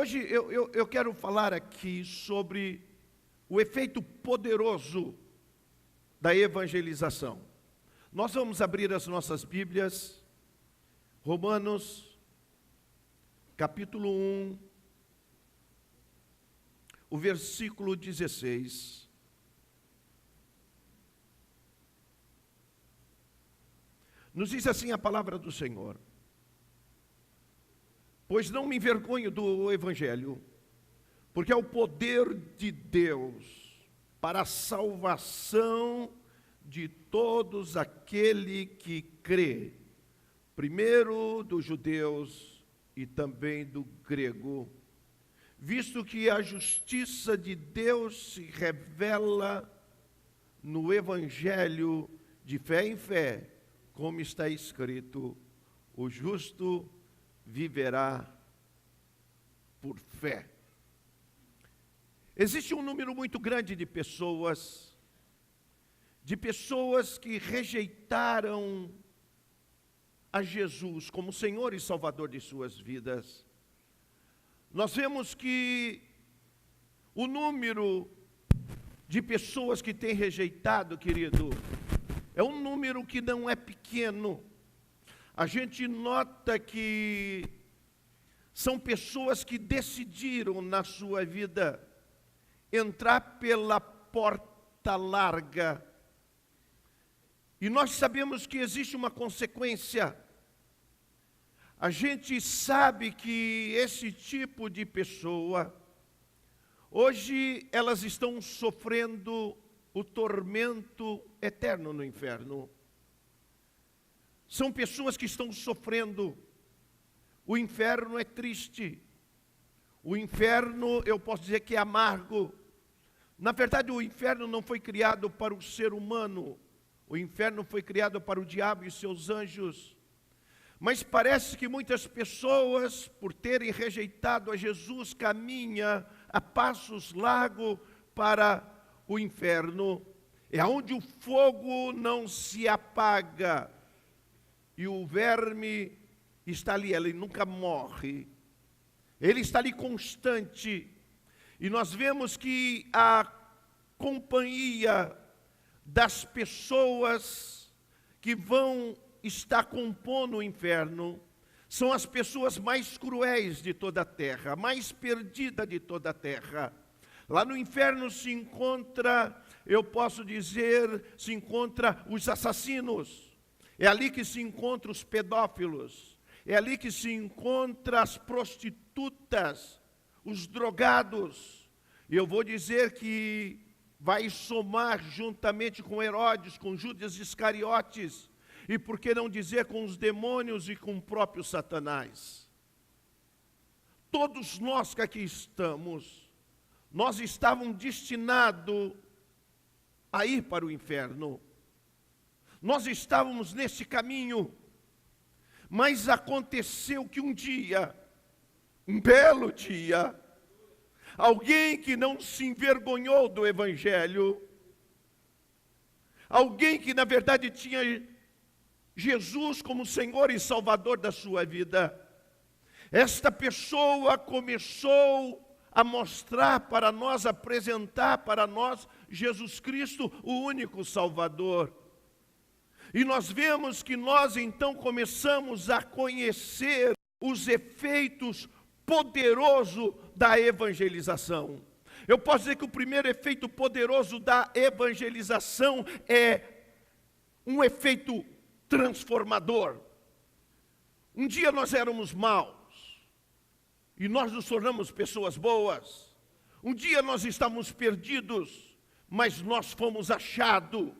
Hoje eu quero falar aqui sobre o efeito poderoso da evangelização. Nós vamos abrir as nossas Bíblias, Romanos, capítulo 1, o versículo 16. Nos diz assim a palavra do Senhor: pois não me envergonho do Evangelho, porque é o poder de Deus para a salvação de todos aquele que crê, primeiro dos judeus e também do grego, visto que a justiça de Deus se revela no Evangelho de fé em fé, como está escrito: o justo viverá por fé. Existe um número muito grande de pessoas que rejeitaram a Jesus como Senhor e Salvador de suas vidas. Nós vemos que o número de pessoas que tem rejeitado, querido, é um número que não é pequeno. A gente nota que são pessoas que decidiram na sua vida entrar pela porta larga. E nós sabemos que existe uma consequência. A gente sabe que esse tipo de pessoa, hoje elas estão sofrendo o tormento eterno no inferno. São pessoas que estão sofrendo. O inferno é triste. O inferno, eu posso dizer que é amargo. Na verdade, o inferno não foi criado para o ser humano. O inferno foi criado para o diabo e seus anjos. Mas parece que muitas pessoas, por terem rejeitado a Jesus, caminham a passos largos para o inferno. É onde o fogo não se apaga. E o verme está ali, ele nunca morre. Ele está ali constante. E nós vemos que a companhia das pessoas que vão estar compondo o inferno são as pessoas mais cruéis de toda a terra, mais perdidas de toda a terra. Lá no inferno se encontra, eu posso dizer, se encontra os assassinos. É ali que se encontram os pedófilos. É ali que se encontram as prostitutas, os drogados. E eu vou dizer que vai somar juntamente com Herodes, com Judas Iscariotes, e por que não dizer com os demônios e com o próprio Satanás. Todos nós que aqui estamos, nós estávamos destinados a ir para o inferno. Nós estávamos nesse caminho, mas aconteceu que um dia, um belo dia, alguém que não se envergonhou do Evangelho, alguém que na verdade tinha Jesus como Senhor e Salvador da sua vida, esta pessoa começou a mostrar para nós, apresentar para nós Jesus Cristo, o único Salvador. E nós vemos que nós então começamos a conhecer os efeitos poderosos da evangelização. Eu posso dizer que o primeiro efeito poderoso da evangelização é um efeito transformador. Um dia nós éramos maus e nós nos tornamos pessoas boas. Um dia nós estávamos perdidos, mas nós fomos achados.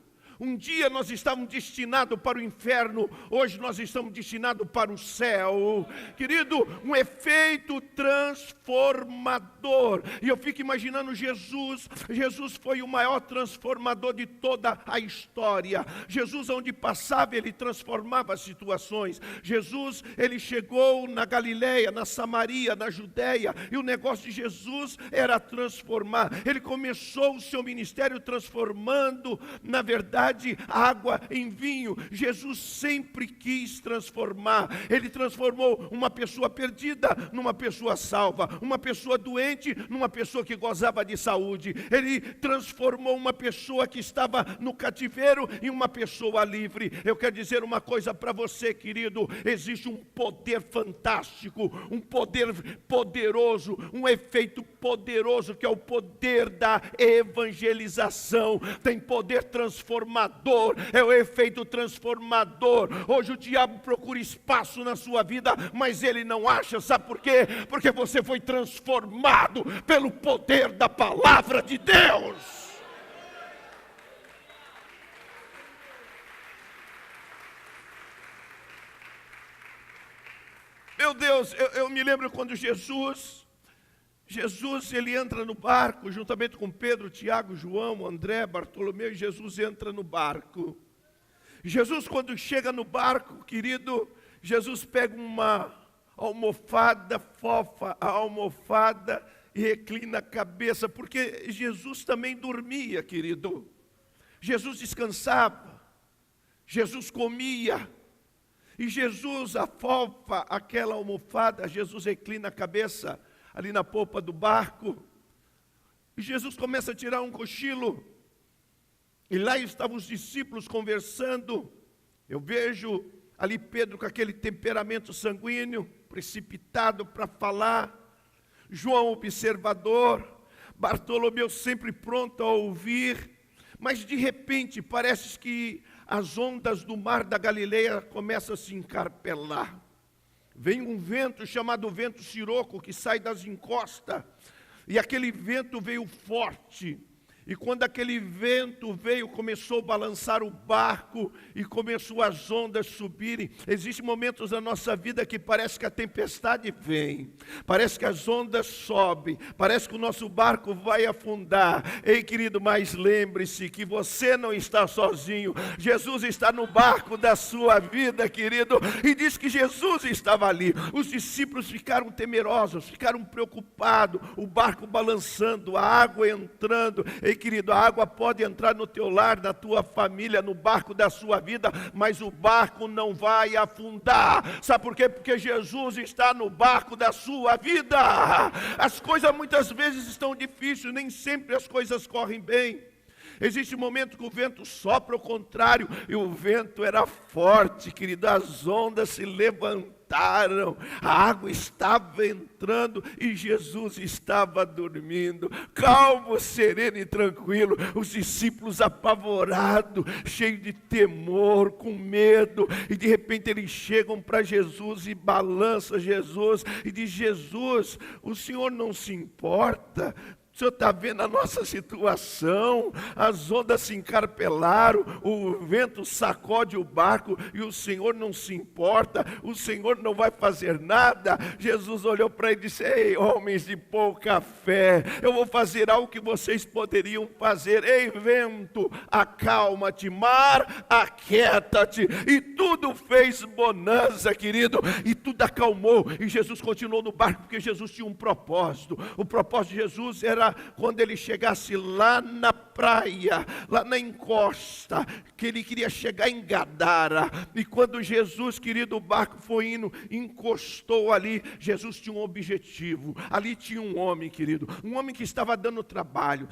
Um dia nós estávamos destinados para o inferno, hoje nós estamos destinados para o céu. Querido, um efeito transformador. E eu fico imaginando Jesus. Jesus foi o maior transformador de toda a história. Jesus, onde passava, ele transformava as situações. Jesus, ele chegou na Galileia, na Samaria, na Judéia, e o negócio de Jesus era transformar. Ele começou o seu ministério transformando, na verdade, tempestade, água em vinho. Jesus sempre quis transformar. Ele transformou uma pessoa perdida numa pessoa salva, uma pessoa doente numa pessoa que gozava de saúde. Ele transformou uma pessoa que estava no cativeiro em uma pessoa livre. Eu quero dizer uma coisa para você, querido: existe um poder fantástico, um poder poderoso, um efeito poderoso, que é o poder da evangelização. Tem poder transformador, é o efeito transformador. Hoje o diabo procura espaço na sua vida, mas ele não acha. Sabe por quê? Porque você foi transformado pelo poder da palavra de Deus. Meu Deus, eu me lembro quando Jesus ele entra no barco, juntamente com Pedro, Tiago, João, André, Bartolomeu, e Jesus entra no barco. Jesus, quando chega no barco, querido, Jesus pega uma almofada fofa, a almofada, e reclina a cabeça, porque Jesus também dormia, querido. Jesus descansava, Jesus comia, e Jesus afofa aquela almofada, Jesus reclina a cabeça ali na polpa do barco, e Jesus começa a tirar um cochilo, e lá estavam os discípulos conversando. Eu vejo ali Pedro com aquele temperamento sanguíneo, precipitado para falar, João observador, Bartolomeu sempre pronto a ouvir, mas de repente parece que as ondas do mar da Galileia começam a se encarpelar. Vem um vento chamado vento siroco, que sai das encostas, e aquele vento veio forte. E quando aquele vento veio, começou a balançar o barco e começou as ondas subirem. Existem momentos na nossa vida que parece que a tempestade vem, parece que as ondas sobem, parece que o nosso barco vai afundar. Ei, querido, mas lembre-se que você não está sozinho. Jesus está no barco da sua vida, querido, e diz que Jesus estava ali. Os discípulos ficaram temerosos, ficaram preocupados, o barco balançando, a água entrando. Ei, querido, a água pode entrar no teu lar, na tua família, no barco da sua vida, mas o barco não vai afundar. Sabe por quê? Porque Jesus está no barco da sua vida. As coisas muitas vezes estão difíceis, nem sempre as coisas correm bem. Existe um momento que o vento sopra ao contrário, e o vento era forte, querido, as ondas se levantaram, a água estava entrando e Jesus estava dormindo, calmo, sereno e tranquilo. Os discípulos apavorados, cheios de temor, com medo, e de repente eles chegam para Jesus e balançam Jesus e diz: Jesus, o Senhor não se importa? O Senhor está vendo a nossa situação, as ondas se encarpelaram, o vento sacode o barco e o Senhor não se importa, o Senhor não vai fazer nada. Jesus olhou para ele e disse: ei, homens de pouca fé, eu vou fazer algo que vocês poderiam fazer. Ei, vento, acalma-te, mar, aquieta-te. E tudo fez bonança, querido, e tudo acalmou, e Jesus continuou no barco, porque Jesus tinha um propósito. O propósito de Jesus era, quando ele chegasse lá na praia, lá na encosta, que ele queria chegar em Gadara. E quando Jesus, querido, o barco foi indo, encostou ali, Jesus tinha um objetivo. Ali tinha um homem, querido, um homem que estava dando trabalho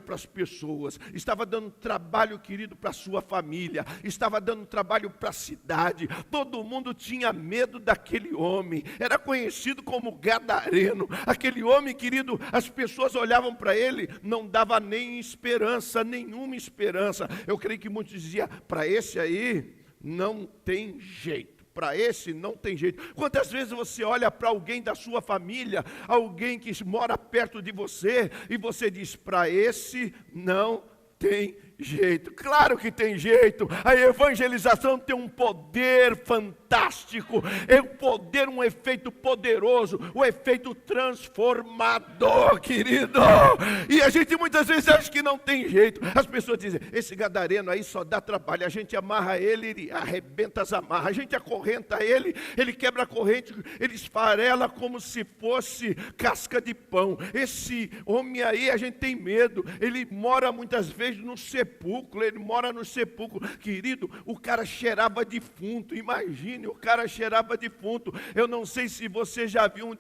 para as pessoas, estava dando trabalho, querido, para a sua família, estava dando trabalho para a cidade. Todo mundo tinha medo daquele homem, era conhecido como gadareno. Aquele homem, querido, as pessoas olhavam para ele, não dava nem esperança, nenhuma esperança. Eu creio que muitos diziam: para esse aí não tem jeito, para esse não tem jeito. Quantas vezes você olha para alguém da sua família, alguém que mora perto de você, e você diz: para esse não tem jeito? Claro que tem jeito. A evangelização tem um poder fantástico, é um poder, um efeito poderoso, um efeito transformador, querido. E a gente muitas vezes acha que não tem jeito. As pessoas dizem: esse gadareno aí só dá trabalho. A gente amarra ele, ele arrebenta as amarras. A gente acorrenta ele, ele quebra a corrente, ele esfarela como se fosse casca de pão. Esse homem aí, a gente tem medo. Ele mora muitas vezes no sepulcro, sepulcro, ele mora no sepulcro. Querido, o cara cheirava defunto, imagine, o cara cheirava defunto. Eu não sei se você já viu um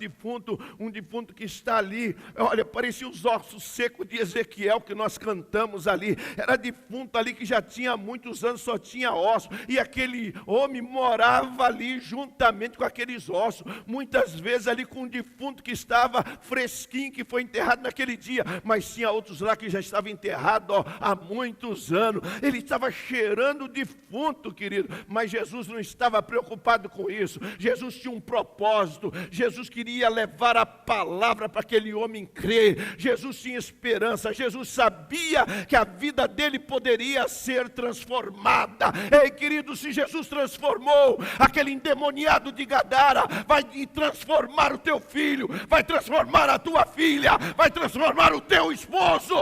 defunto que está ali. Olha, parecia os ossos secos de Ezequiel que nós cantamos ali. Era defunto ali que já tinha muitos anos, só tinha ossos. E aquele homem morava ali juntamente com aqueles ossos. Muitas vezes ali com um defunto que estava fresquinho, que foi enterrado naquele dia. Mas tinha outros lá que já estavam enterrados há muitos anos. Ele estava cheirando defunto, querido. Mas Jesus não estava preocupado com isso. Jesus tinha um propósito. Jesus queria levar a palavra para aquele homem crer. Jesus tinha esperança. Jesus sabia que a vida dele poderia ser transformada. Ei, querido, se Jesus transformou aquele endemoniado de Gadara, vai transformar o teu filho, vai transformar a tua filha, vai transformar o teu esposo.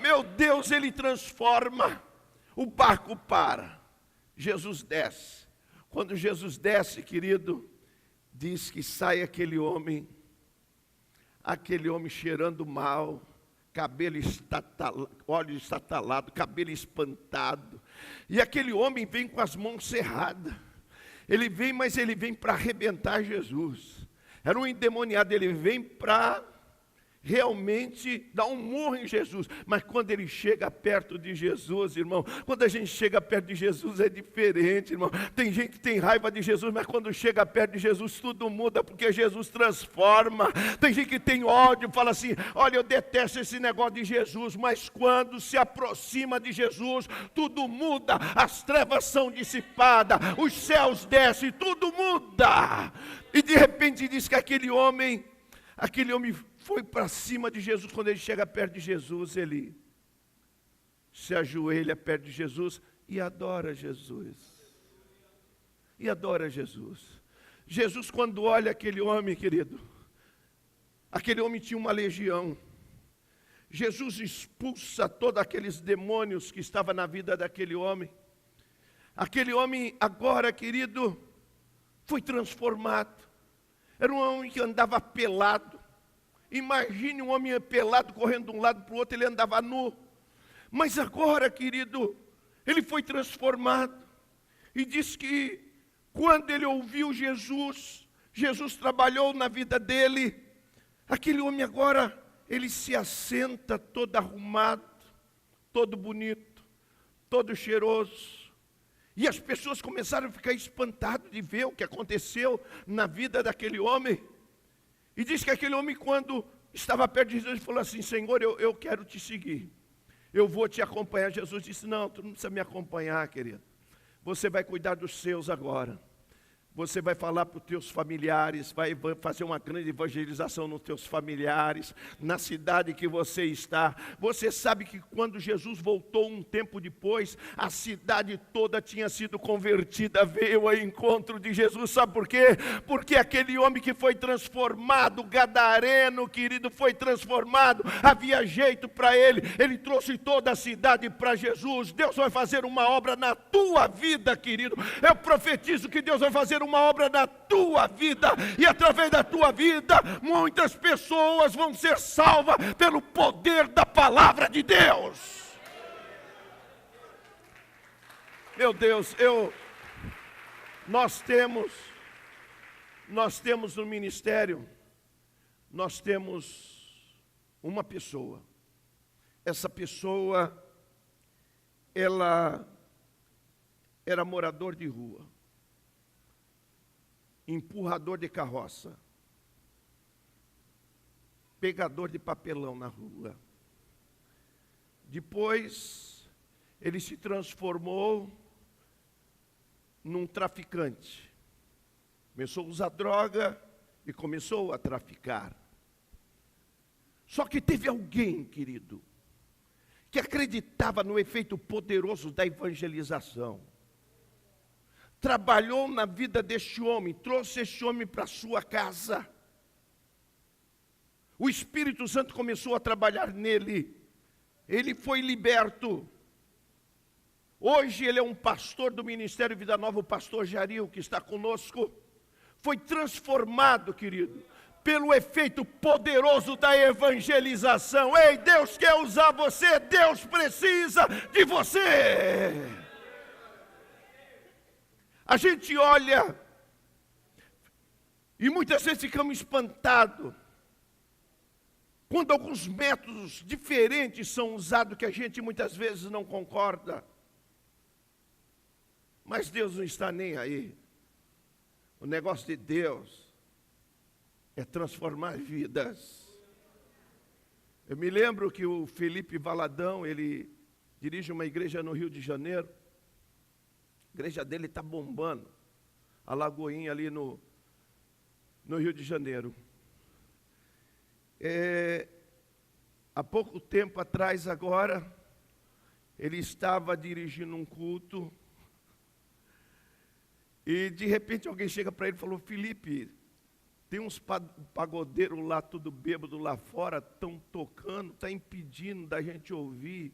Meu Deus, ele transforma. O barco para, Jesus desce. Quando Jesus desce, querido, diz que sai aquele homem cheirando mal, cabelo estatalado, olho estatalado, cabelo espantado. E aquele homem vem com as mãos cerradas. Ele vem, mas ele vem para arrebentar Jesus. Era um endemoniado, ele vem para realmente dar um murro em Jesus. Mas quando ele chega perto de Jesus, irmão, quando a gente chega perto de Jesus é diferente, irmão. Tem gente que tem raiva de Jesus, mas quando chega perto de Jesus tudo muda, porque Jesus transforma. Tem gente que tem ódio, fala assim: olha, eu detesto esse negócio de Jesus, mas quando se aproxima de Jesus, tudo muda, as trevas são dissipadas, os céus descem, tudo muda. E de repente diz que aquele homem foi para cima de Jesus. Quando ele chega perto de Jesus, ele se ajoelha perto de Jesus e adora Jesus. E adora Jesus. Jesus, quando olha aquele homem, querido, aquele homem tinha uma legião. Jesus expulsa todos aqueles demônios que estavam na vida daquele homem. Aquele homem agora, querido, foi transformado. Era um homem que andava pelado. Imagine um homem pelado correndo de um lado para o outro, ele andava nu. Mas agora, querido, ele foi transformado. E diz que quando ele ouviu Jesus, Jesus trabalhou na vida dele. Aquele homem agora, ele se assenta todo arrumado, todo bonito, todo cheiroso. E as pessoas começaram a ficar espantadas de ver o que aconteceu na vida daquele homem. E diz que aquele homem, quando estava perto de Jesus, ele falou assim: Senhor, eu quero te seguir. Eu vou te acompanhar. Jesus disse: não, tu não precisa me acompanhar, querido. Você vai cuidar dos seus agora. Você vai falar para os teus familiares, vai fazer uma grande evangelização nos teus familiares, na cidade que você está. Você sabe que quando Jesus voltou um tempo depois, a cidade toda tinha sido convertida, veio ao encontro de Jesus. Sabe por quê? Porque aquele homem que foi transformado, gadareno, querido, foi transformado, havia jeito para ele, ele trouxe toda a cidade para Jesus. Deus vai fazer uma obra na tua vida, querido. Eu profetizo que Deus vai fazer uma obra na tua vida, e através da tua vida, muitas pessoas vão ser salvas pelo poder da palavra de Deus. Meu Deus, nós temos no ministério, nós temos uma pessoa. Essa pessoa, ela era morador de rua, empurrador de carroça, pegador de papelão na rua. Depois, ele se transformou num traficante. Começou a usar droga e começou a traficar. Só que teve alguém, querido, que acreditava no efeito poderoso da evangelização. Trabalhou na vida deste homem, trouxe este homem para a sua casa. O Espírito Santo começou a trabalhar nele. Ele foi liberto. Hoje ele é um pastor do Ministério Vida Nova, o pastor Jaril, que está conosco. Foi transformado, querido, pelo efeito poderoso da evangelização. Ei, Deus quer usar você, Deus precisa de você. A gente olha e muitas vezes ficamos espantados quando alguns métodos diferentes são usados que a gente muitas vezes não concorda. Mas Deus não está nem aí. O negócio de Deus é transformar vidas. Eu me lembro que o Felipe Valadão, ele dirige uma igreja no Rio de Janeiro. A igreja dele está bombando. A Lagoinha ali no Rio de Janeiro. Há pouco tempo atrás agora, ele estava dirigindo um culto e de repente alguém chega para ele e falou: Felipe, tem uns pagodeiros lá, tudo bêbado lá fora, estão tocando, está impedindo da gente ouvir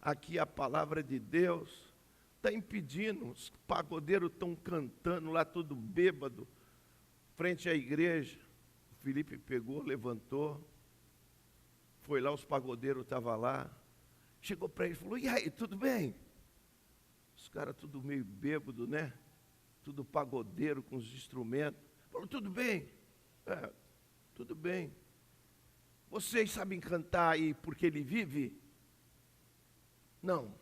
aqui a palavra de Deus, está impedindo, os pagodeiros estão cantando lá, tudo bêbado, frente à igreja. O Felipe pegou, levantou, foi lá, os pagodeiros estavam lá, chegou para ele e falou: e aí, tudo bem? Os caras tudo meio bêbado, né? Tudo pagodeiro com os instrumentos. Falou: tudo bem? Tudo bem. Vocês sabem cantar aí porque ele vive? Não,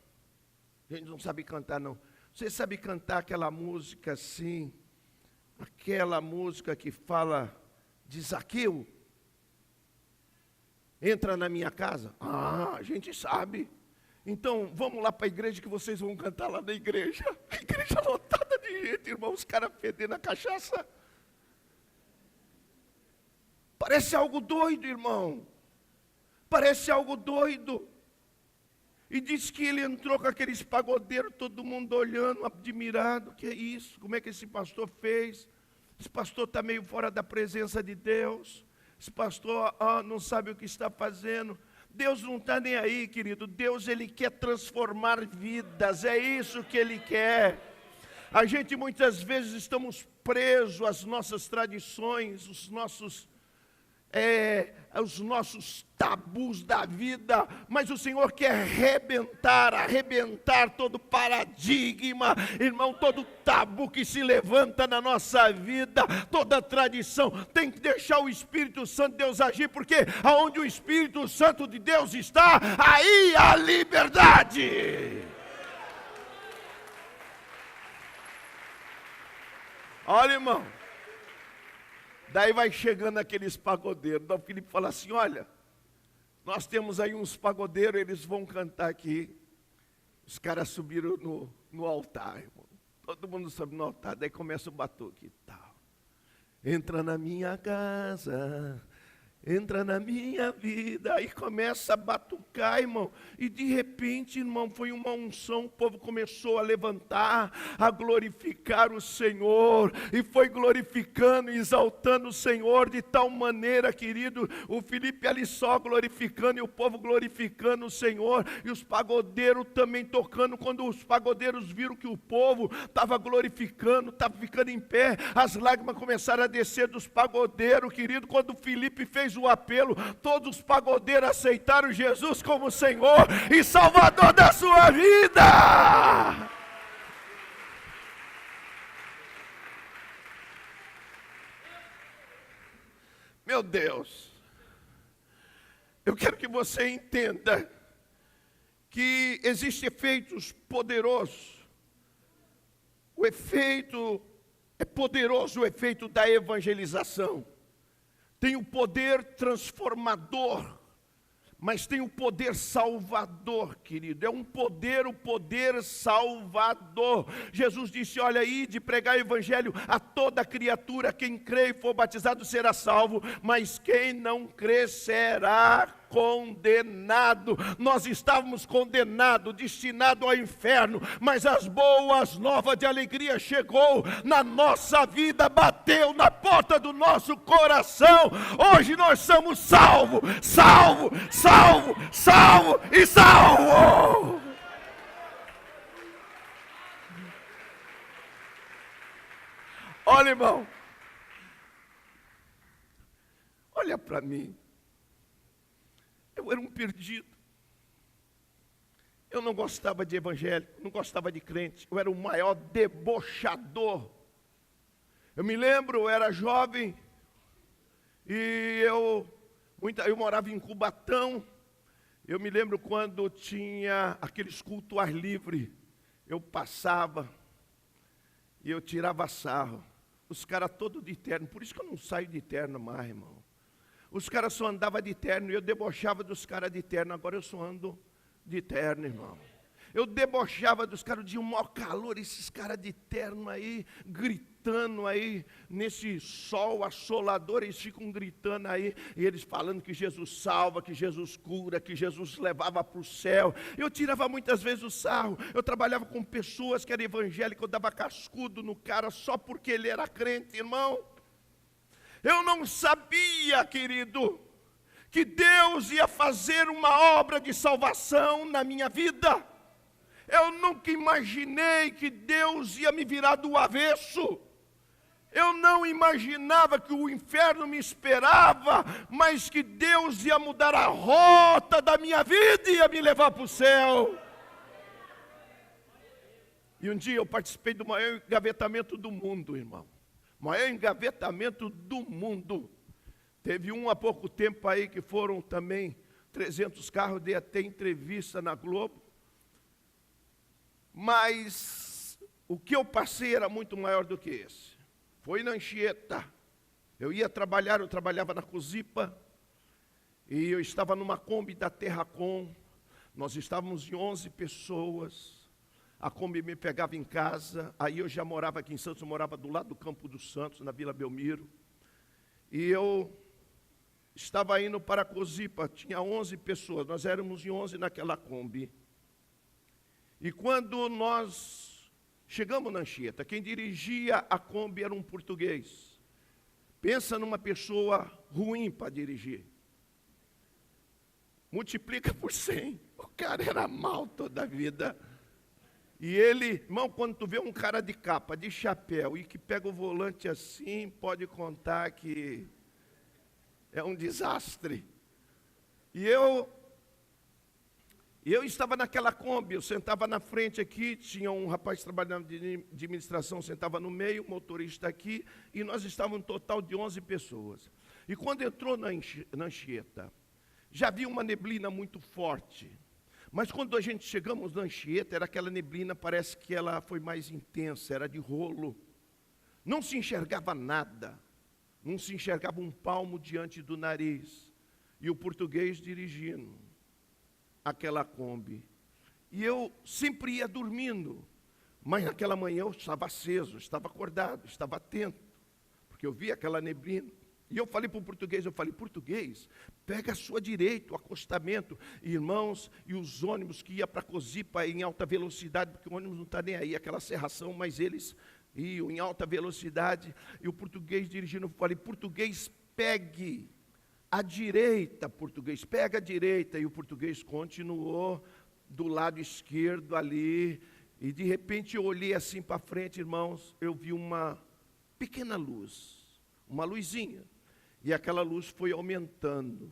a gente não sabe cantar não. Vocês sabem cantar aquela música assim, aquela música que fala de Zaqueu? Entra na minha casa. A gente sabe. Então, vamos lá para a igreja que vocês vão cantar lá na igreja. A igreja lotada de gente, irmão, os caras fedendo a cachaça. Parece algo doido, irmão. Parece algo doido. E diz que ele entrou com aqueles pagodeiros, todo mundo olhando, admirado. Que é isso? Como é que esse pastor fez? Esse pastor está meio fora da presença de Deus. Esse pastor não sabe o que está fazendo. Deus não está nem aí, querido. Deus, Ele quer transformar vidas. É isso que Ele quer. A gente muitas vezes estamos presos às nossas tradições, os nossos tabus da vida, mas o Senhor quer arrebentar todo paradigma, irmão, todo tabu que se levanta na nossa vida, toda tradição. Tem que deixar o Espírito Santo de Deus agir, porque aonde o Espírito Santo de Deus está, aí há liberdade. Olha, irmão, daí vai chegando aqueles pagodeiros. Então o Felipe fala assim: olha, nós temos aí uns pagodeiros, eles vão cantar aqui. Os caras subiram no altar, irmão. Todo mundo sobe no altar, daí começa o batuque e tal. Entra na minha casa, entra na minha vida. Aí começa a batucar, irmão. E de repente, irmão, foi uma unção. O povo começou a levantar, a glorificar o Senhor. E foi glorificando e exaltando o Senhor de tal maneira, querido. O Felipe ali só glorificando e o povo glorificando o Senhor. E os pagodeiros também tocando. Quando os pagodeiros viram que o povo estava glorificando, estava ficando em pé, as lágrimas começaram a descer dos pagodeiros, querido. Quando o Felipe fez o apelo, todos os pagodeiros aceitaram Jesus como Senhor e Salvador da sua vida. Meu Deus, eu quero que você entenda que existem efeitos poderosos. O efeito é poderoso, o efeito da evangelização. Tem o poder transformador, mas tem o poder salvador, querido. É um poder, o poder salvador. Jesus disse: olha aí, de pregar o evangelho a toda criatura, quem crê e for batizado será salvo, mas quem não crê será condenado. Nós estávamos condenados, destinados ao inferno, mas as boas novas de alegria chegou na nossa vida, bateu na porta do nosso coração. Hoje nós somos salvos, salvo, salvo, salvo e salvo. Olha, irmão, para mim. Eu era um perdido. Eu não gostava de evangélico, não gostava de crente. Eu era o maior debochador. Eu me lembro, eu era jovem e eu morava em Cubatão. Eu me lembro quando tinha aqueles cultos ao ar livre. Eu passava e eu tirava sarro. Os caras todos de terno, por isso que eu não saio de terno mais, irmão. Os caras só andavam de terno e eu debochava dos caras de terno. Agora eu só ando de terno, irmão. Eu debochava dos caras, de um maior calor, esses caras de terno aí, gritando aí, nesse sol assolador, eles ficam gritando aí, e eles falando que Jesus salva, que Jesus cura, que Jesus levava para o céu. Eu tirava muitas vezes o sarro. Eu trabalhava com pessoas que eram evangélicas, eu dava cascudo no cara só porque ele era crente, irmão. Eu não sabia, querido, que Deus ia fazer uma obra de salvação na minha vida. Eu nunca imaginei que Deus ia me virar do avesso. Eu não imaginava que o inferno me esperava, mas que Deus ia mudar a rota da minha vida e ia me levar para o céu. E um dia eu participei do maior engavetamento do mundo, irmão. Maior engavetamento do mundo. Teve um há pouco tempo aí que foram também 300 carros, dei até entrevista na Globo. Mas o que eu passei era muito maior do que esse. Foi na Anchieta. Eu trabalhava na Cozipa, e eu estava numa Kombi da Terracom. Nós estávamos em 11 pessoas. A Kombi me pegava em casa. Aí eu já morava aqui em Santos, eu morava do lado do Campo dos Santos, na Vila Belmiro. E eu estava indo para a Cozipa, tinha 11 pessoas, nós éramos em 11 naquela Kombi. E quando nós chegamos na Anchieta, quem dirigia a Kombi era um português. Pensa numa pessoa ruim para dirigir. Multiplica por 100. O cara era mal toda a vida. E ele, irmão, quando tu vê um cara de capa, de chapéu, e que pega o volante assim, pode contar que é um desastre. E eu estava naquela Kombi, eu sentava na frente aqui, tinha um rapaz trabalhando de administração, sentava no meio, o motorista aqui, e nós estávamos um total de 11 pessoas. E quando entrou na Anchieta, já havia uma neblina muito forte. Mas quando a gente chegamos na Anchieta, era aquela neblina, parece que ela foi mais intensa, era de rolo. Não se enxergava nada, não se enxergava um palmo diante do nariz. E o português dirigindo aquela Kombi. E eu sempre ia dormindo, mas naquela manhã eu estava aceso, estava acordado, estava atento, porque eu via aquela neblina. E eu falei para o português, português, pega a sua direita, o acostamento, irmãos, e os ônibus que iam para Cozipa em alta velocidade, porque o ônibus não está nem aí, aquela serração, mas eles iam em alta velocidade, e o português dirigindo, eu falei, português, pegue a direita, português, pega a direita, e o português continuou do lado esquerdo ali, e de repente eu olhei assim para frente, irmãos, eu vi uma pequena luz, uma luzinha, e aquela luz foi aumentando.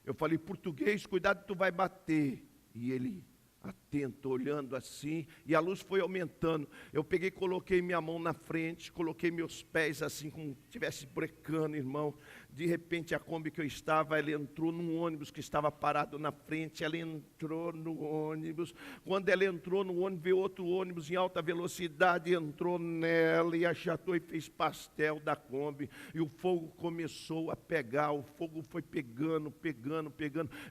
Eu falei, português, cuidado, tu vai bater. E ele, atento, olhando assim, e a luz foi aumentando. Eu peguei, coloquei minha mão na frente, coloquei meus pés assim, como se estivesse brecando, irmão. De repente, a Kombi que eu estava, ela entrou num ônibus que estava parado na frente, ela entrou no ônibus. Quando ela entrou no ônibus, veio outro ônibus em alta velocidade, entrou nela e achatou e fez pastel da Kombi. E o fogo começou a pegar, o fogo foi pegando.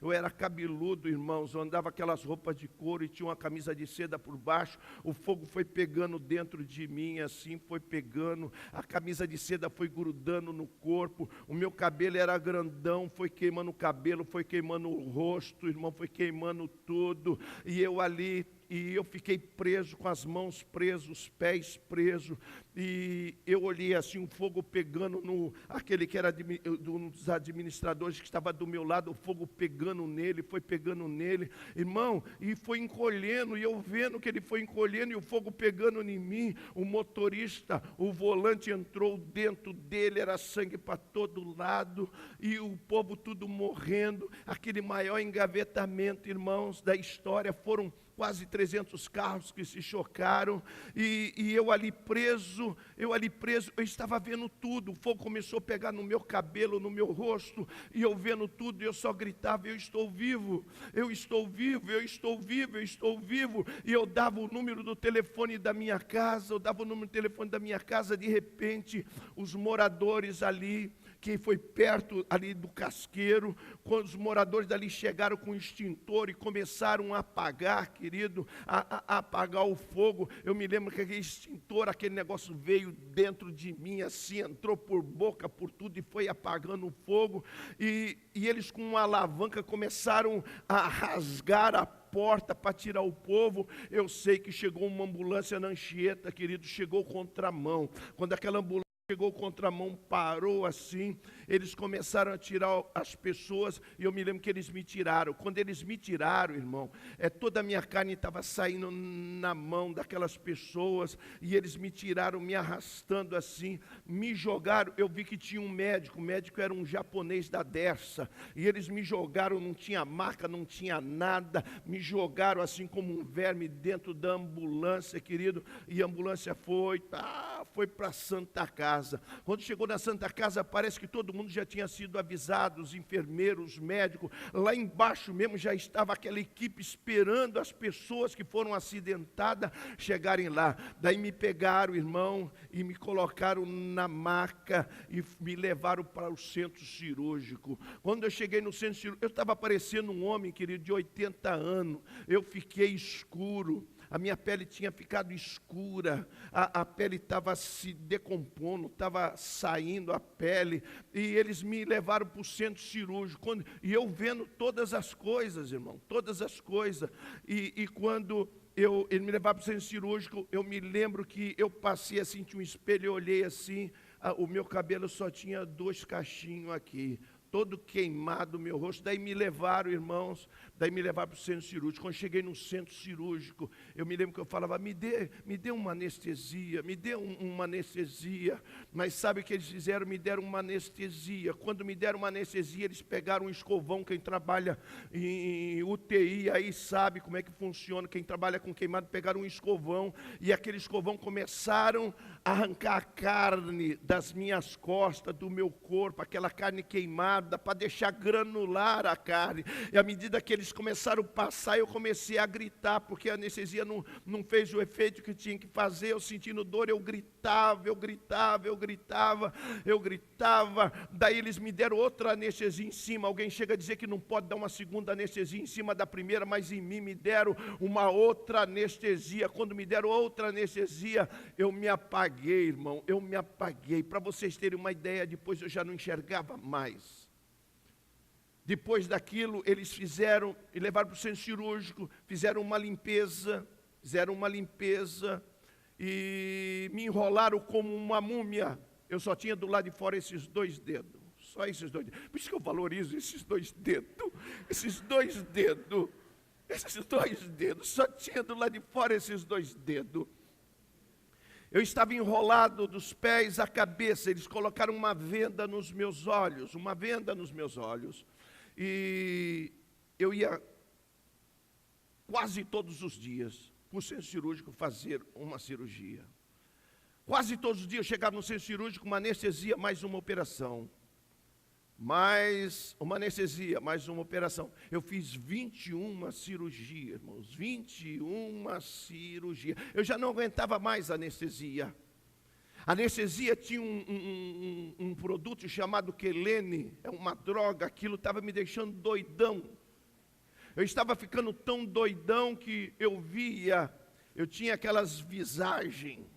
Eu era cabeludo, irmãos, eu andava aquelas roupas de couro e tinha uma camisa de seda por baixo. O fogo foi pegando dentro de mim, assim, foi pegando. A camisa de seda foi grudando no corpo. O meu cabelo era grandão, foi queimando o cabelo, foi queimando o rosto, irmão, foi queimando tudo. E eu ali e eu fiquei preso, com as mãos presas, os pés presos, e eu olhei assim, um fogo pegando no, aquele que era um dos administradores que estava do meu lado, o fogo pegando nele, foi pegando nele, irmão, e foi encolhendo, e eu vendo que ele foi encolhendo, e o fogo pegando em mim, o motorista, o volante entrou dentro dele, era sangue para todo lado, e o povo tudo morrendo, aquele maior engavetamento, irmãos, da história. Foram quase 300 carros que se chocaram, e eu ali preso, eu estava vendo tudo, o fogo começou a pegar no meu cabelo, no meu rosto, e eu vendo tudo, e eu só gritava, eu estou vivo, eu estou vivo, eu estou vivo, eu estou vivo, e eu dava o número do telefone da minha casa, de repente, os moradores ali, que foi perto ali do casqueiro, quando os moradores dali chegaram com o extintor e começaram a apagar, querido, a apagar o fogo. Eu me lembro que aquele extintor, aquele negócio veio dentro de mim, assim, entrou por boca, por tudo, e foi apagando o fogo, e eles com uma alavanca começaram a rasgar a porta para tirar o povo. Eu sei que chegou uma ambulância na Anchieta, querido, chegou contramão. Quando aquela ambulância chegou contramão, parou assim, eles começaram a tirar as pessoas, e eu me lembro que eles me tiraram. Quando eles me tiraram, irmão, toda a minha carne estava saindo na mão daquelas pessoas, e eles me tiraram, me arrastando assim, me jogaram. Eu vi que tinha um médico, o médico era um japonês da Dersa, e eles me jogaram, não tinha marca, não tinha nada, me jogaram assim como um verme dentro da ambulância, querido, e a ambulância foi para Santa Casa. Quando chegou na Santa Casa, parece que todo mundo já tinha sido avisado, os enfermeiros, os médicos, lá embaixo mesmo já estava aquela equipe esperando as pessoas que foram acidentadas chegarem lá. Daí me pegaram, irmão, e me colocaram na maca e me levaram para o centro cirúrgico. Quando eu cheguei no centro cirúrgico, eu estava parecendo um homem, querido, de 80 anos, eu fiquei escuro. A minha pele tinha ficado escura, a pele estava se decompondo, estava saindo a pele, e eles me levaram para o centro cirúrgico, e eu vendo todas as coisas, irmão, todas as coisas, e quando ele me levaram para o centro cirúrgico, eu me lembro que eu passei assim, tinha um espelho, eu olhei assim, o meu cabelo só tinha 2 cachinhos aqui, todo queimado o meu rosto. Daí me levaram, irmãos, para o centro cirúrgico. Quando cheguei no centro cirúrgico, eu me lembro que eu falava, me dê uma anestesia, me dê uma anestesia. Mas sabe o que eles fizeram? Me deram uma anestesia. Quando me deram uma anestesia, eles pegaram um escovão. Quem trabalha em UTI aí sabe como é que funciona. Quem trabalha com queimado, pegaram um escovão, e aquele escovão começaram a arrancar a carne das minhas costas, do meu corpo, aquela carne queimada, para deixar granular a carne. E à medida que eles começaram a passar, eu comecei a gritar, porque a anestesia não fez o efeito que tinha que fazer. Eu sentindo dor, eu gritava. Daí eles me deram outra anestesia em cima. Alguém chega a dizer que não pode dar uma segunda anestesia em cima da primeira, mas em mim me deram uma outra anestesia. Quando me deram outra anestesia, eu me apaguei, irmão, eu me apaguei. Para vocês terem uma ideia, depois eu já não enxergava mais. Depois daquilo, eles fizeram, e levaram para o centro cirúrgico, fizeram uma limpeza, e me enrolaram como uma múmia. Eu só tinha do lado de fora esses 2 dedos, só esses 2 dedos. Por isso que eu valorizo esses 2 dedos, só tinha do lado de fora esses 2 dedos. Eu estava enrolado dos pés à cabeça, eles colocaram uma venda nos meus olhos, e eu ia quase todos os dias para o centro cirúrgico fazer uma cirurgia. Quase todos os dias eu chegava no centro cirúrgico, uma anestesia, mais uma operação. Mais uma anestesia, mais uma operação. Eu fiz 21 cirurgias, irmãos, 21 cirurgias. Eu já não aguentava mais a anestesia. A anestesia tinha um produto chamado quelene, é uma droga, aquilo estava me deixando doidão. Eu estava ficando tão doidão que eu tinha aquelas visagens,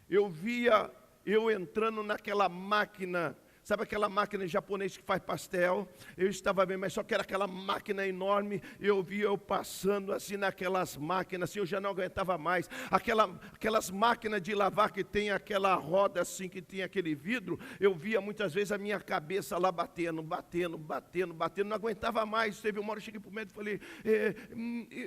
eu via eu entrando naquela máquina Sabe aquela máquina japonesa que faz pastel? Eu estava vendo, mas só que era aquela máquina enorme. Eu via eu passando assim naquelas máquinas, assim, eu já não aguentava mais. Aquelas máquinas de lavar que tem aquela roda assim, que tem aquele vidro. Eu via muitas vezes a minha cabeça lá batendo, não aguentava mais. Teve uma hora eu cheguei para o médico e falei,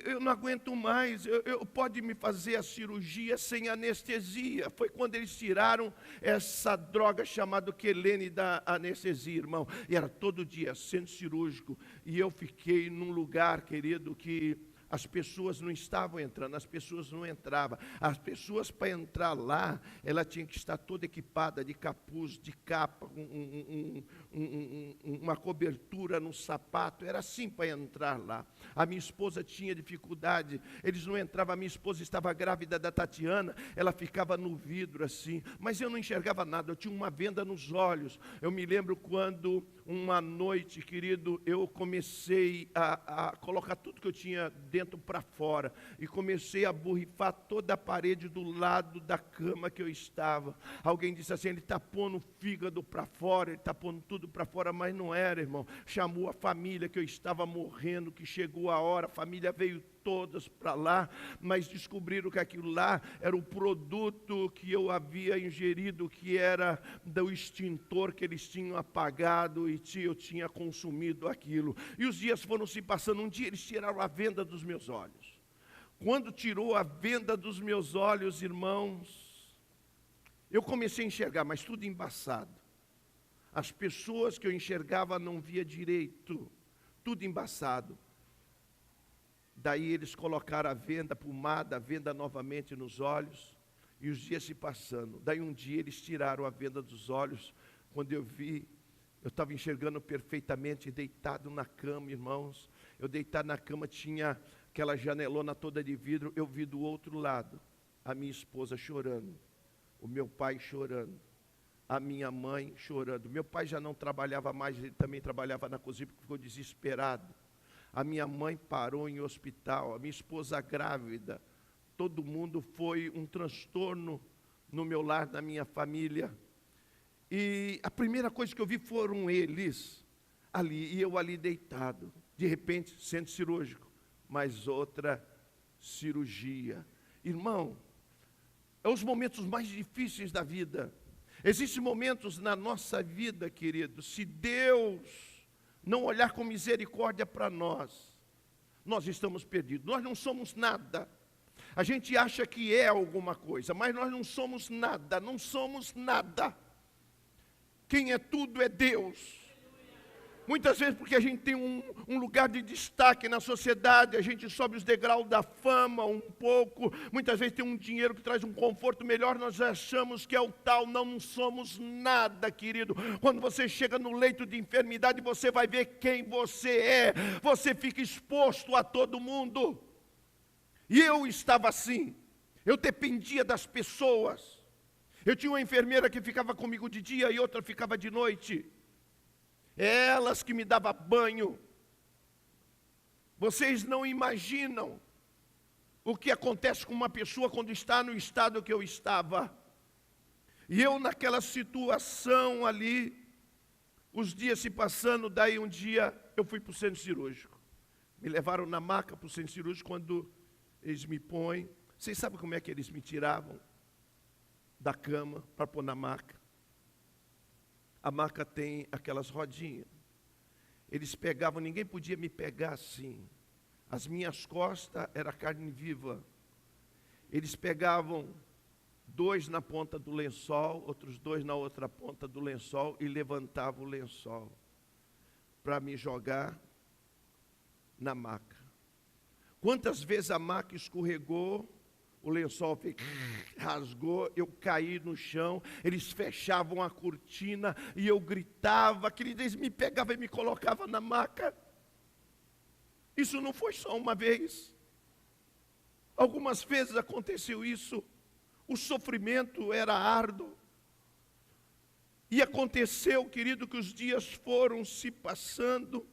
eu não aguento mais, pode me fazer a cirurgia sem anestesia. Foi quando eles tiraram essa droga chamada quelene da anestesia, irmão. E era todo dia, centro cirúrgico. E eu fiquei num lugar, querido, que as pessoas não estavam entrando, as pessoas não entravam. As pessoas, para entrar lá, ela tinha que estar toda equipada de capuz, de capa, uma cobertura no sapato. Era assim para entrar lá. A minha esposa tinha dificuldade, eles não entravam. A minha esposa estava grávida da Tatiana, ela ficava no vidro assim, mas eu não enxergava nada, eu tinha uma venda nos olhos. Eu me lembro quando, uma noite, querido, eu comecei a colocar tudo que eu tinha dentro para fora, e comecei a borrifar toda a parede do lado da cama que eu estava. Alguém disse assim, ele está pondo o fígado para fora, ele está pondo tudo para fora, mas não era, irmão. Chamou a família, que eu estava morrendo, que chegou a hora, a família veio todas para lá, mas descobriram que aquilo lá era o produto que eu havia ingerido, que era do extintor que eles tinham apagado, e eu tinha consumido aquilo. E os dias foram se passando. Um dia eles tiraram a venda dos meus olhos. Quando tirou a venda dos meus olhos, irmãos, eu comecei a enxergar, mas tudo embaçado. As pessoas que eu enxergava não via direito, tudo embaçado. Daí eles colocaram a venda, pomada, a venda novamente nos olhos, e os dias se passando. Daí um dia eles tiraram a venda dos olhos. Quando eu vi, eu estava enxergando perfeitamente, deitado na cama, irmãos. Eu deitado na cama, tinha aquela janelona toda de vidro. Eu vi do outro lado a minha esposa chorando, o meu pai chorando, a minha mãe chorando. Meu pai já não trabalhava mais, ele também trabalhava na cozinha, porque ficou desesperado. A minha mãe parou em hospital, a minha esposa grávida. Todo mundo, foi um transtorno no meu lar, na minha família. E a primeira coisa que eu vi foram eles ali, e eu ali deitado. De repente, centro cirúrgico, mais outra cirurgia. Irmão, é os momentos mais difíceis da vida. Existem momentos na nossa vida, querido, se Deus não olhar com misericórdia para nós, nós estamos perdidos. Nós não somos nada. A gente acha que é alguma coisa, mas nós não somos nada, não somos nada. Quem é tudo é Deus. Muitas vezes porque a gente tem um lugar de destaque na sociedade, a gente sobe os degraus da fama um pouco, muitas vezes tem um dinheiro que traz um conforto melhor, nós achamos que é o tal. Não somos nada, querido. Quando você chega no leito de enfermidade, você vai ver quem você é, você fica exposto a todo mundo. E eu estava assim, eu dependia das pessoas. Eu tinha uma enfermeira que ficava comigo de dia e outra ficava de noite. Elas que me davam banho. Vocês não imaginam o que acontece com uma pessoa quando está no estado que eu estava. E eu naquela situação ali, os dias se passando. Daí um dia eu fui para o centro cirúrgico. Me levaram na maca para o centro cirúrgico. Quando eles me põem, vocês sabem como é que eles me tiravam da cama para pôr na maca? A maca tem aquelas rodinhas. Eles pegavam, ninguém podia me pegar assim. As minhas costas era carne viva. Eles pegavam 2 na ponta do lençol, outros 2 na outra ponta do lençol, e levantavam o lençol para me jogar na maca. Quantas vezes a maca escorregou, o lençol rasgou, eu caí no chão, eles fechavam a cortina e eu gritava, eles me pegavam e me colocavam na maca. Isso não foi só uma vez. Algumas vezes aconteceu isso. O sofrimento era árduo. E aconteceu, querido, que os dias foram se passando,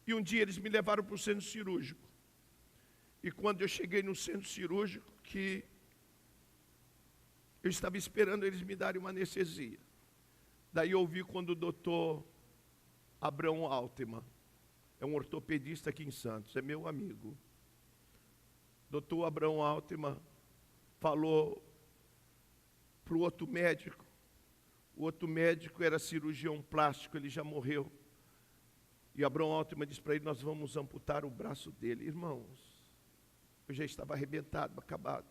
e um dia eles me levaram para o centro cirúrgico. E quando eu cheguei no centro cirúrgico, que eu estava esperando eles me darem uma anestesia. Daí eu ouvi quando o doutor Abrão Altman, é um ortopedista aqui em Santos, é meu amigo. Doutor Abrão Altman falou para o outro médico era cirurgião plástico, ele já morreu. E Abrão Altman disse para ele, nós vamos amputar o braço dele. Irmãos, eu já estava arrebentado, acabado.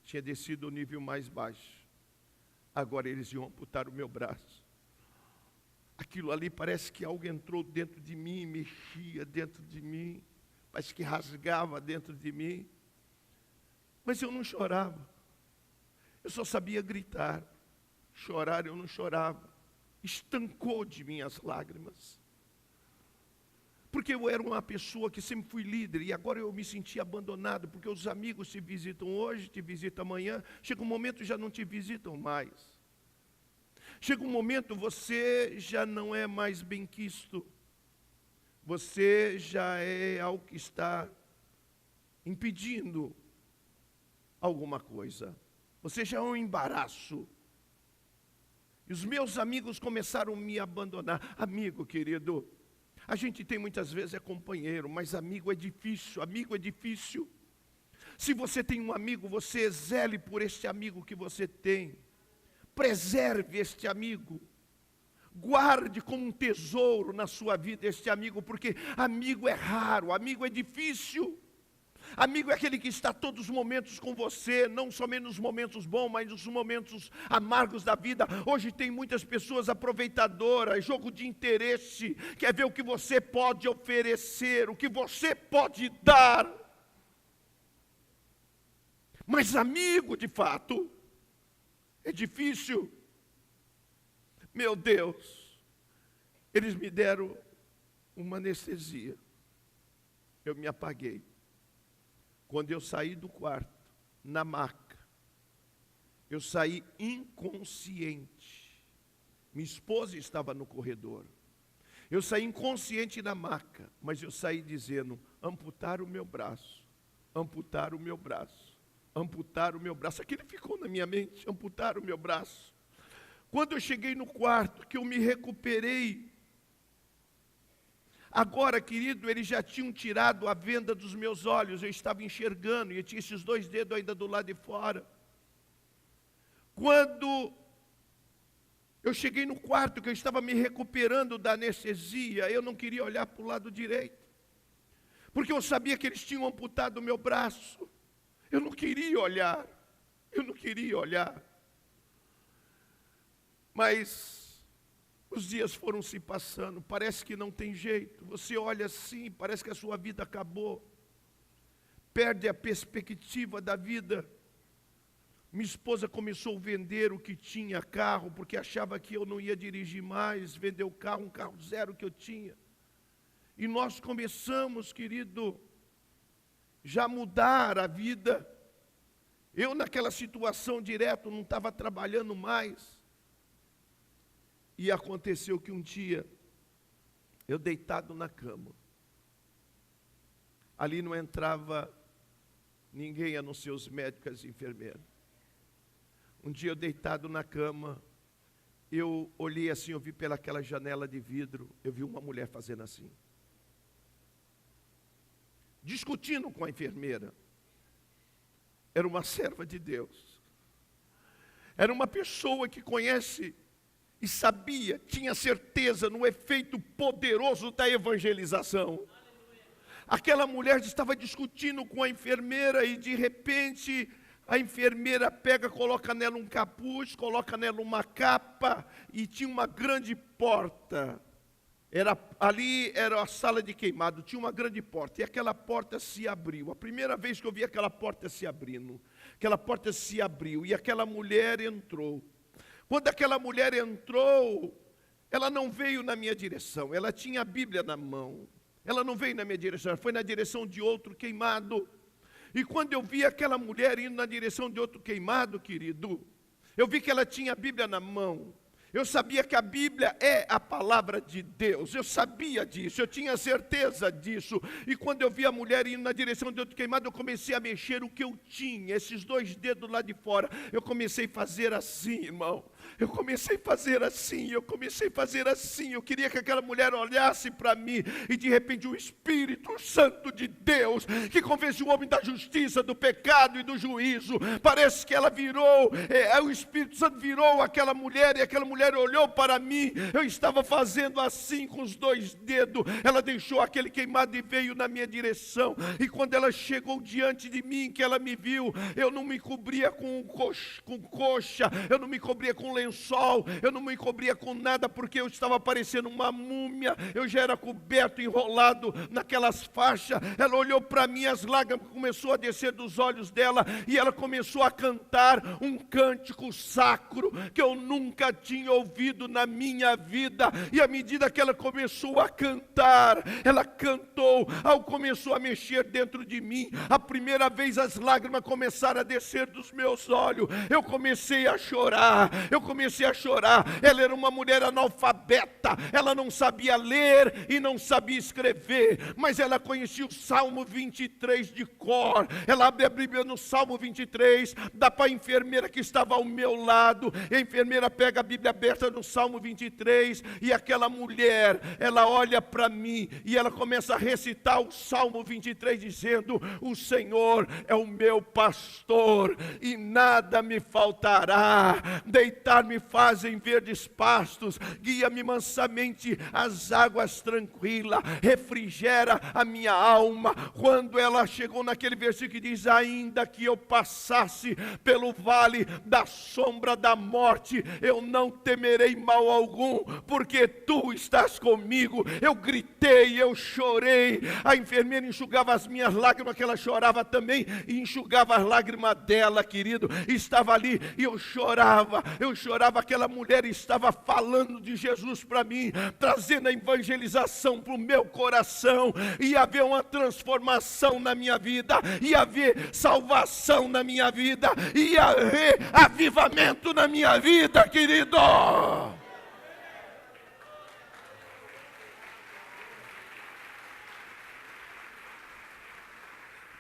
Tinha descido ao nível mais baixo. Agora eles iam amputar o meu braço. Aquilo ali parece que algo entrou dentro de mim, mexia dentro de mim, parece que rasgava dentro de mim. Mas eu não chorava. Eu só sabia gritar. Chorar eu não chorava. Estancou de mim as lágrimas. Porque eu era uma pessoa que sempre fui líder e agora eu me senti abandonado, porque os amigos te visitam hoje, te visitam amanhã, chega um momento já não te visitam mais. Chega um momento você já não é mais benquisto. Você já é algo que está impedindo alguma coisa. Você já é um embaraço. E os meus amigos começaram a me abandonar. Amigo querido, a gente tem muitas vezes companheiro, mas amigo é difícil, amigo é difícil. Se você tem um amigo, você zele por este amigo que você tem. Preserve este amigo. Guarde como um tesouro na sua vida este amigo, porque amigo é raro, amigo é difícil. Amigo é aquele que está todos os momentos com você, não somente nos momentos bons, mas nos momentos amargos da vida. Hoje tem muitas pessoas aproveitadoras, jogo de interesse, quer ver o que você pode oferecer, o que você pode dar. Mas amigo, de fato, é difícil. Meu Deus, eles me deram uma anestesia. Eu me apaguei. Quando eu saí do quarto, na maca, eu saí inconsciente. Minha esposa estava no corredor. Eu saí inconsciente na maca, mas eu saí dizendo, amputar o meu braço, amputar o meu braço, amputar o meu braço. Aquilo ficou na minha mente, amputar o meu braço. Quando eu cheguei no quarto, que eu me recuperei, agora, querido, eles já tinham tirado a venda dos meus olhos, eu estava enxergando, e eu tinha esses 2 dedos ainda do lado de fora. Quando eu cheguei no quarto, que eu estava me recuperando da anestesia, eu não queria olhar para o lado direito, porque eu sabia que eles tinham amputado o meu braço. Eu não queria olhar, Mas os dias foram se passando, parece que não tem jeito. Você olha assim, parece que a sua vida acabou. Perde a perspectiva da vida. Minha esposa começou a vender o que tinha, carro, porque achava que eu não ia dirigir mais. Vendeu o carro, um carro zero que eu tinha. E nós começamos, querido, já mudar a vida. Eu naquela situação direto, não estava trabalhando mais. E aconteceu que um dia, eu deitado na cama, ali não entrava ninguém a não ser os médicos e enfermeiros. Um dia eu deitado na cama, eu olhei assim, eu vi pelaquela janela de vidro, eu vi uma mulher fazendo assim, discutindo com a enfermeira. Era uma serva de Deus. Era uma pessoa que conhece e sabia, tinha certeza no efeito poderoso da evangelização. Aquela mulher estava discutindo com a enfermeira e de repente a enfermeira pega, coloca nela um capuz, coloca nela uma capa e tinha uma grande porta. Ali era a sala de queimado, tinha uma grande porta e aquela porta se abriu. A primeira vez que eu vi aquela porta se abrindo, aquela porta se abriu e aquela mulher entrou. Quando aquela mulher entrou, ela não veio na minha direção, ela tinha a Bíblia na mão. Ela não veio na minha direção, ela foi na direção de outro queimado. E quando eu vi aquela mulher indo na direção de outro queimado, querido, eu vi que ela tinha a Bíblia na mão. Eu sabia que a Bíblia é a palavra de Deus, eu sabia disso, eu tinha certeza disso. E quando eu vi a mulher indo na direção de outro queimado, eu comecei a mexer o que eu tinha, esses 2 dedos lá de fora. Eu comecei a fazer assim, irmão. Eu comecei a fazer assim, eu queria que aquela mulher olhasse para mim, e de repente o Espírito Santo de Deus, que convence o homem da justiça, do pecado e do juízo, parece que ela virou, o Espírito Santo virou aquela mulher, e aquela mulher olhou para mim, eu estava fazendo assim com os 2 dedos, ela deixou aquele queimado e veio na minha direção, e quando ela chegou diante de mim, que ela me viu, eu não me cobria com coxa, eu não me cobria com lençol, eu não me cobria com nada, porque eu estava parecendo uma múmia, eu já era coberto, enrolado naquelas faixas. Ela olhou para mim, as lágrimas começou a descer dos olhos dela, e ela começou a cantar um cântico sacro, que eu nunca tinha ouvido na minha vida, e à medida que ela começou a cantar, ela cantou, começou a mexer dentro de mim, a primeira vez as lágrimas começaram a descer dos meus olhos, eu comecei a chorar, ela era uma mulher analfabeta, ela não sabia ler e não sabia escrever, mas ela conhecia o Salmo 23 de cor, ela abre a Bíblia no Salmo 23, dá para a enfermeira que estava ao meu lado, e a enfermeira pega a Bíblia aberta no Salmo 23, e aquela mulher, ela olha para mim, e ela começa a recitar o Salmo 23, dizendo: o Senhor é o meu pastor, e nada me faltará, deitar-me faz em verdes pastos, guia-me mansamente às águas tranquilas, refrigera a minha alma. Quando ela chegou naquele versículo que diz: ainda que eu passasse pelo vale da sombra da morte, eu não temerei mal algum, porque tu estás comigo. Eu gritei, eu chorei, a enfermeira enxugava as minhas lágrimas, que ela chorava também, e enxugava as lágrimas dela, querido, estava ali, e eu chorava, aquela mulher estava falando de Jesus para mim, trazendo a evangelização para o meu coração, ia haver uma transformação na minha vida, ia haver salvação na minha vida, ia haver avivamento na minha vida, querido.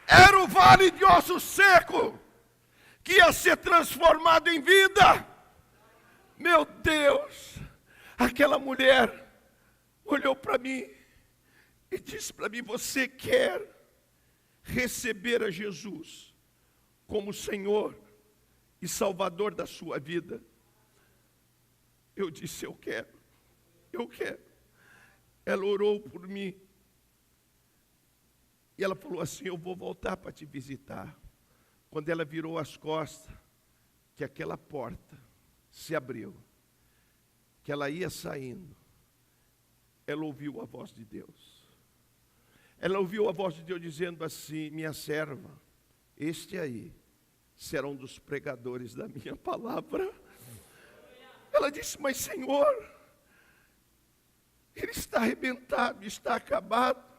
Era o vale de osso seco, que ia ser transformado em vida. Meu Deus, aquela mulher olhou para mim e disse para mim: você quer receber a Jesus como Senhor e Salvador da sua vida? Eu disse: eu quero. Ela orou por mim, e ela falou assim: eu vou voltar para te visitar. Quando ela virou as costas, que aquela porta se abriu, que ela ia saindo, ela ouviu a voz de Deus. Ela ouviu a voz de Deus dizendo assim: minha serva, este aí será um dos pregadores da minha palavra. Ela disse: mas Senhor, ele está arrebentado, está acabado.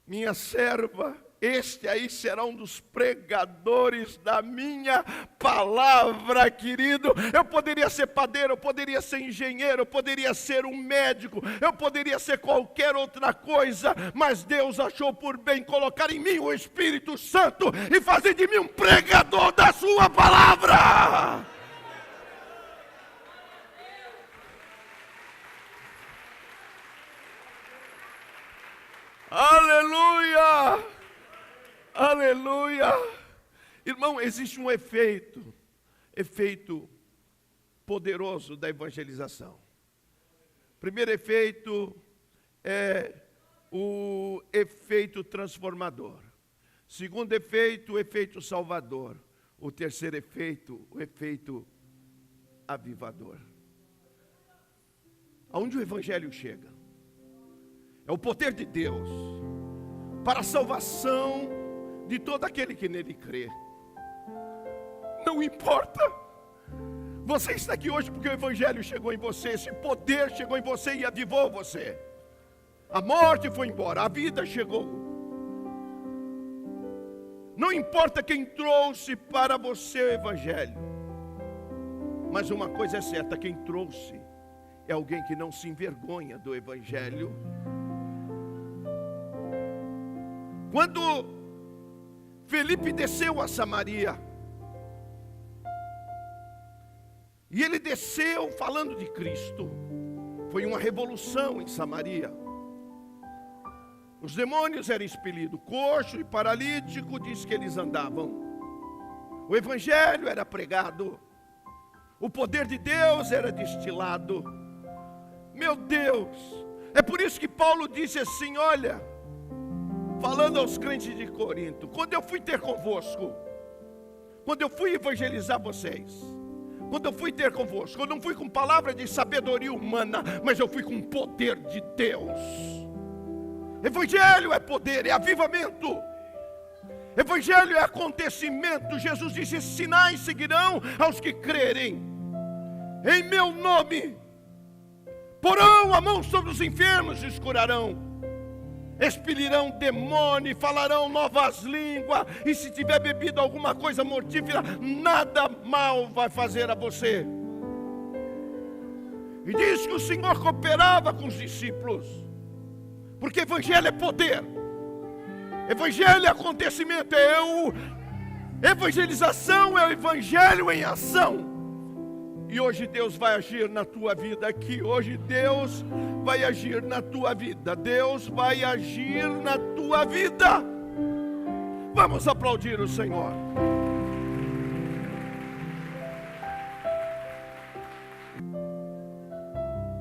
Minha serva, este aí será um dos pregadores da minha palavra, querido. Eu poderia ser padeiro, eu poderia ser engenheiro, eu poderia ser um médico, eu poderia ser qualquer outra coisa, mas Deus achou por bem colocar em mim o Espírito Santo e fazer de mim um pregador da sua palavra. Aleluia! Aleluia! Irmão, existe um efeito poderoso da evangelização. Primeiro efeito é o efeito transformador. Segundo efeito, o efeito salvador. O terceiro efeito, o efeito avivador. Aonde o evangelho chega? É o poder de Deus para a salvação de todo aquele que nele crê. Não importa. Você está aqui hoje porque o evangelho chegou em você. Esse poder chegou em você e avivou você. A morte foi embora, a vida chegou. Não importa quem trouxe para você o evangelho, mas uma coisa é certa: quem trouxe é alguém que não se envergonha do evangelho. Quando Felipe desceu a Samaria, E ele desceu falando de Cristo. Foi uma revolução em Samaria. Os demônios eram expelidos, coxo e paralítico, diz que eles andavam. O evangelho era pregado. O poder de Deus era destilado. Meu Deus! É por isso que Paulo disse assim, olha, falando aos crentes de Corinto, quando eu fui ter convosco, quando eu fui evangelizar vocês, quando eu fui ter convosco, eu não fui com palavra de sabedoria humana, mas eu fui com poder de Deus. Evangelho é poder, é avivamento. Evangelho é acontecimento. Jesus disse, sinais seguirão aos que crerem. Em meu nome, porão a mão sobre os enfermos e os curarão. Expelirão demônio, falarão novas línguas. E se tiver bebido alguma coisa mortífera, nada mal vai fazer a você. E diz que o Senhor cooperava com os discípulos. Porque evangelho é poder. Evangelho é acontecimento. Evangelização é o evangelho em ação. E hoje Deus vai agir na tua vida aqui. Hoje Deus vai agir na tua vida. Deus vai agir na tua vida. Vamos aplaudir o Senhor.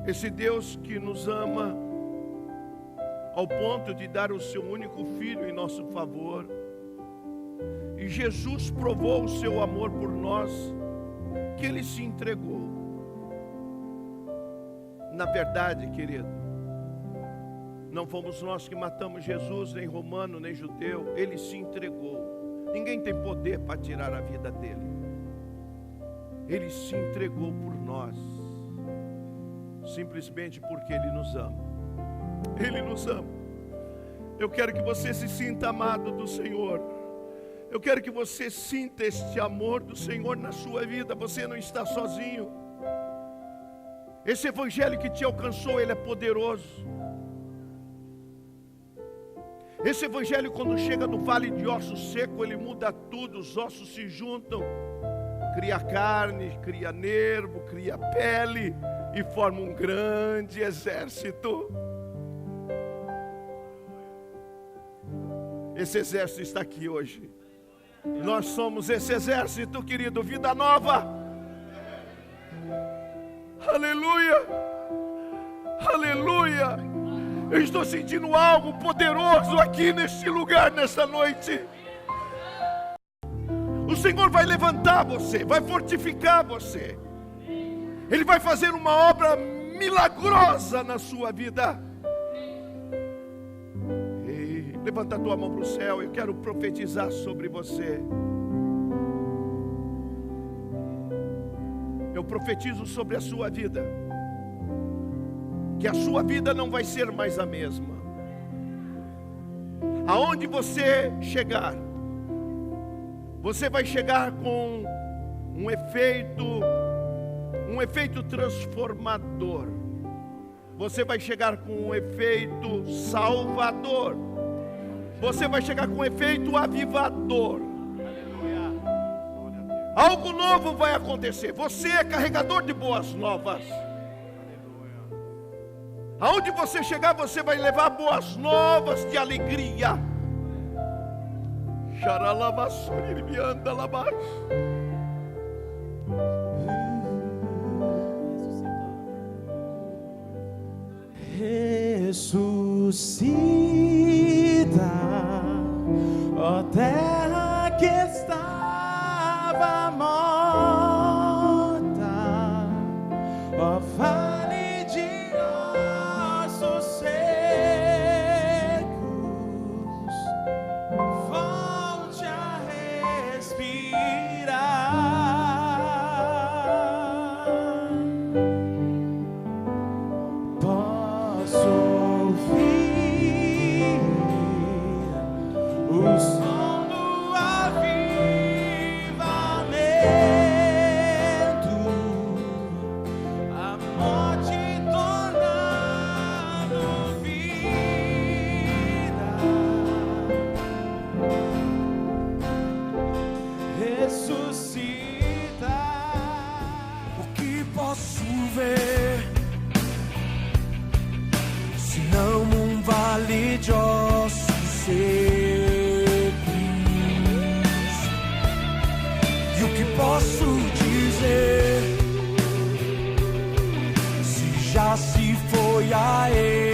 Esse Deus que nos ama ao ponto de dar o seu único filho em nosso favor. E Jesus provou o seu amor por nós, que ele se entregou. Na verdade, querido, não fomos nós que matamos Jesus, nem romano, nem judeu. Ele se entregou. Ninguém tem poder para tirar a vida dele. Ele se entregou por nós, simplesmente porque ele nos ama. Ele nos ama. Eu quero que você se sinta amado do Senhor. Eu quero que você sinta este amor do Senhor na sua vida. Você não está sozinho. Esse evangelho que te alcançou, ele é poderoso. Esse evangelho, quando chega no vale de ossos secos, ele muda tudo. Os ossos se juntam, cria carne, cria nervo, cria pele e forma um grande exército. Esse exército está aqui hoje. Nós somos esse exército, querido. Vida nova. Aleluia. Aleluia. Eu estou sentindo algo poderoso aqui neste lugar, nesta noite. O Senhor vai levantar você, vai fortificar você. Ele vai fazer uma obra milagrosa na sua vida. Levanta a tua mão para o céu, eu quero profetizar sobre você. Eu profetizo sobre a sua vida, que a sua vida não vai ser mais a mesma. Aonde você chegar, você vai chegar com um efeito transformador. Você vai chegar com um efeito salvador. Você vai chegar com um efeito avivador. Algo novo vai acontecer. Você é carregador de boas novas. Aonde você chegar, você vai levar boas novas de alegria. Ressuscita, ó terra que estava morta, ó vale de ossos secos, volte a respirar. Posso ouvir o som do avivamento, a morte tornando vida, ressuscita. O que posso dizer se já se foi a ele.